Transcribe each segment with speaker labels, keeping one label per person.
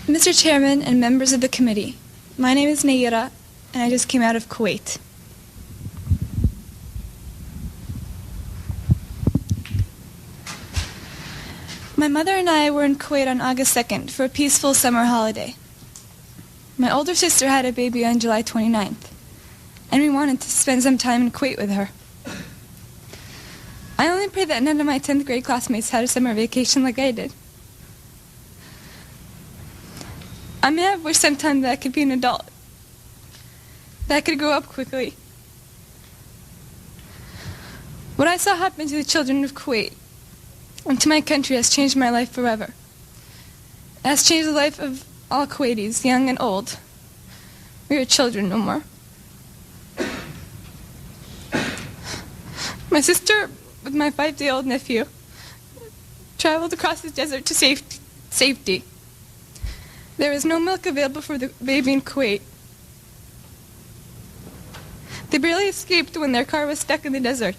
Speaker 1: Mr. Chairman and members of the committee, my name is Naira, and I just came out of Kuwait. My mother and I were in Kuwait on August 2nd for a peaceful summer holiday. My older sister had a baby on July 29th, and we wanted to spend some time in Kuwait with her. I only pray that none of my 10th grade classmates had a summer vacation like I did. I may have wished sometime that I could be an adult, that I could grow up quickly. What I saw happen to the children of Kuwait and to my country has changed my life forever. It has changed the life of all Kuwaitis, young and old. We are children no more. My sister, with my 5-day-old nephew, traveled across the desert to safety. There was no milk available for the baby in Kuwait. They barely escaped when their car was stuck in the desert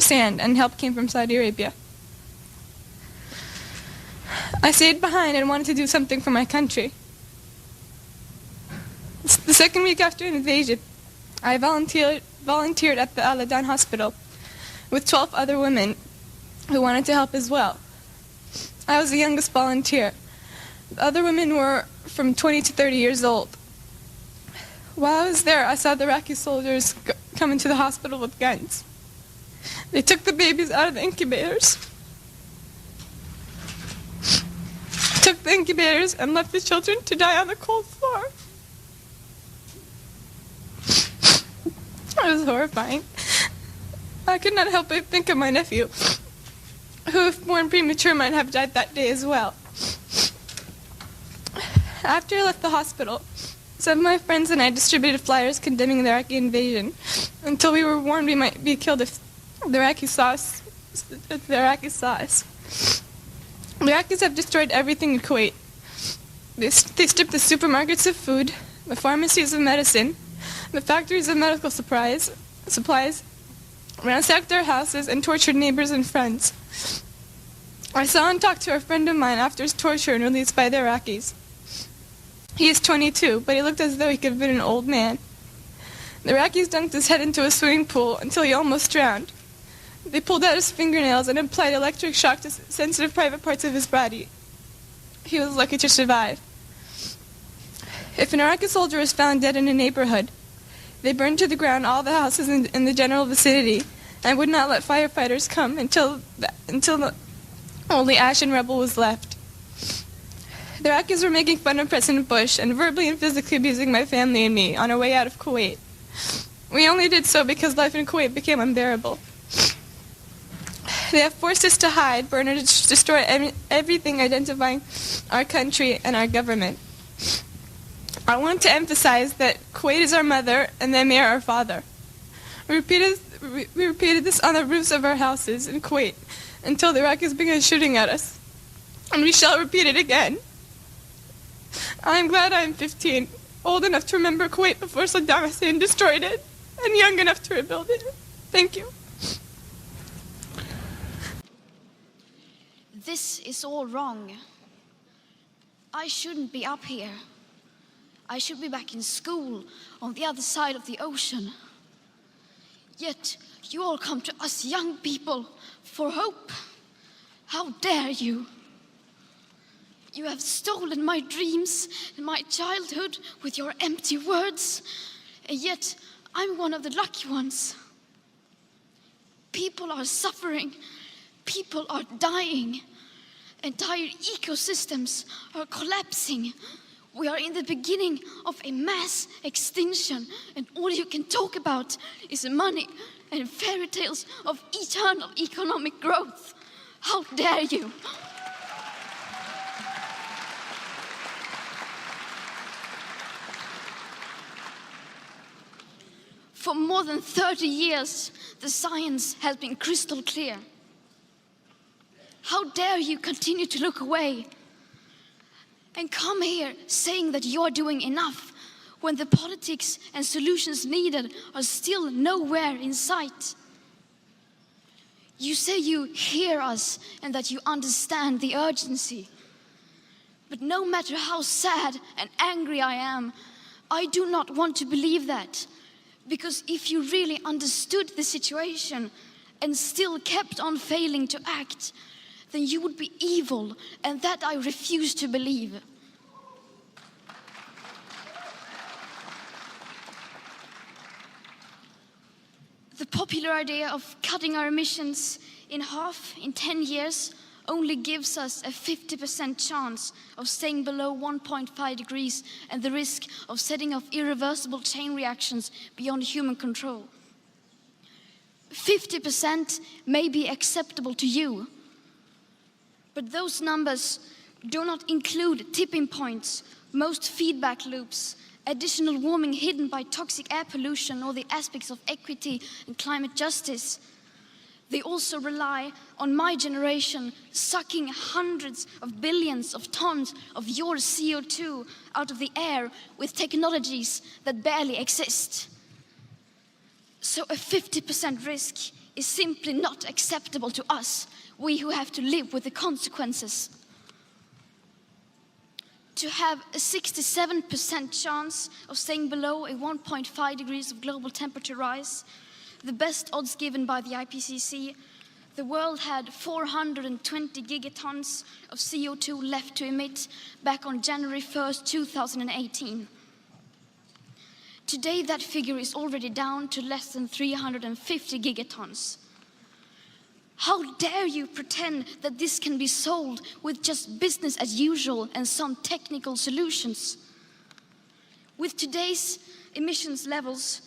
Speaker 1: sand, and help came from Saudi Arabia. I stayed behind and wanted to do something for my country. The second week after an invasion, I volunteered at the Al-Adan hospital with 12 other women who wanted to help as well. I was the youngest volunteer. The other women were from 20 to 30 years old. While I was there, I saw the Iraqi soldiers come into the hospital with guns. They took the babies out of the incubators. And left the children to die on the cold floor. It was horrifying. I could not help but think of my nephew, who, if born premature, might have died that day as well. After I left the hospital, some of my friends and I distributed flyers condemning the Iraqi invasion until we were warned we might be killed if the Iraqis saw us. The Iraqis have destroyed everything in Kuwait. They stripped the supermarkets of food, the pharmacies of medicine, the factories of medical supplies, ransacked our houses, and tortured neighbors and friends. I saw and talked to a friend of mine after his torture and released by the Iraqis. He is 22, but he looked as though he could have been an old man. The Iraqis dunked his head into a swimming pool until he almost drowned. They pulled out his fingernails and applied electric shock to sensitive private parts of his body. He was lucky to survive. If an Iraqi soldier was found dead in a neighborhood, they burned to the ground all the houses in the general vicinity and would not let firefighters come until only ash and rubble was left. The Iraqis were making fun of President Bush and verbally and physically abusing my family and me on our way out of Kuwait. We only did so because life in Kuwait became unbearable. They have forced us to hide, burn, and destroy everything identifying our country and our government. I want to emphasize that Kuwait is our mother and the Emir our father. We repeated this on the roofs of our houses in Kuwait until the Iraqis began shooting at us. And we shall repeat it again. I am glad I am 15, old enough to remember Kuwait before Saddam Hussein destroyed it, and young enough to rebuild it. Thank you.
Speaker 2: This is all wrong. I shouldn't be up here. I should be back in school on the other side of the ocean. Yet you all come to us young people for hope. How dare you? You have stolen my dreams and my childhood with your empty words, and yet I'm one of the lucky ones. People are suffering. People are dying. Entire ecosystems are collapsing. We are in the beginning of a mass extinction, and all you can talk about is money and fairy tales of eternal economic growth. How dare you? For more than 30 years, the science has been crystal clear. How dare you continue to look away and come here saying that you're doing enough when the politics and solutions needed are still nowhere in sight? You say you hear us and that you understand the urgency. But no matter how sad and angry I am, I do not want to believe that. Because if you really understood the situation and still kept on failing to act, then you would be evil, and that I refuse to believe. The popular idea of cutting our emissions in half in 10 years only gives us a 50% chance of staying below 1.5 degrees and the risk of setting off irreversible chain reactions beyond human control. 50% may be acceptable to you, but those numbers do not include tipping points, most feedback loops, additional warming hidden by toxic air pollution, or the aspects of equity and climate justice. They also rely on my generation sucking hundreds of billions of tons of your CO2 out of the air with technologies that barely exist. So a 50% risk is simply not acceptable to us, we who have to live with the consequences. To have a 67% chance of staying below a 1.5 degrees of global temperature rise, the best odds given by the IPCC, the world had 420 gigatons of CO2 left to emit back on January 1st, 2018. Today, that figure is already down to less than 350 gigatons. How dare you pretend that this can be solved with just business as usual and some technical solutions? With today's emissions levels,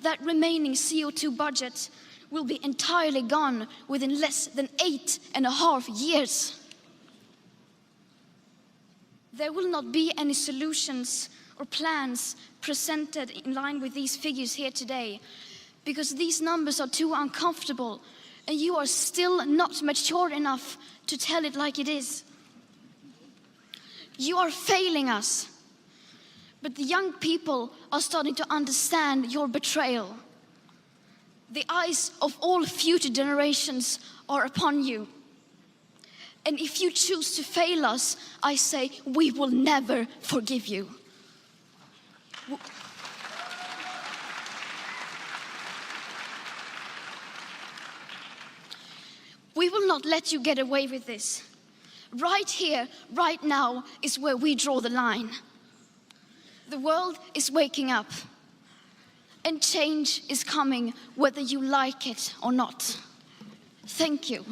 Speaker 2: that remaining CO2 budget will be entirely gone within less than 8.5 years. There will not be any solutions or plans presented in line with these figures here today, because these numbers are too uncomfortable and you are still not mature enough to tell it like it is. You are failing us. But the young people are starting to understand your betrayal. The eyes of all future generations are upon you. And if you choose to fail us, I say, we will never forgive you. We will not let you get away with this. Right here, right now, is where we draw the line. The world is waking up, and change is coming whether you like it or not. Thank you.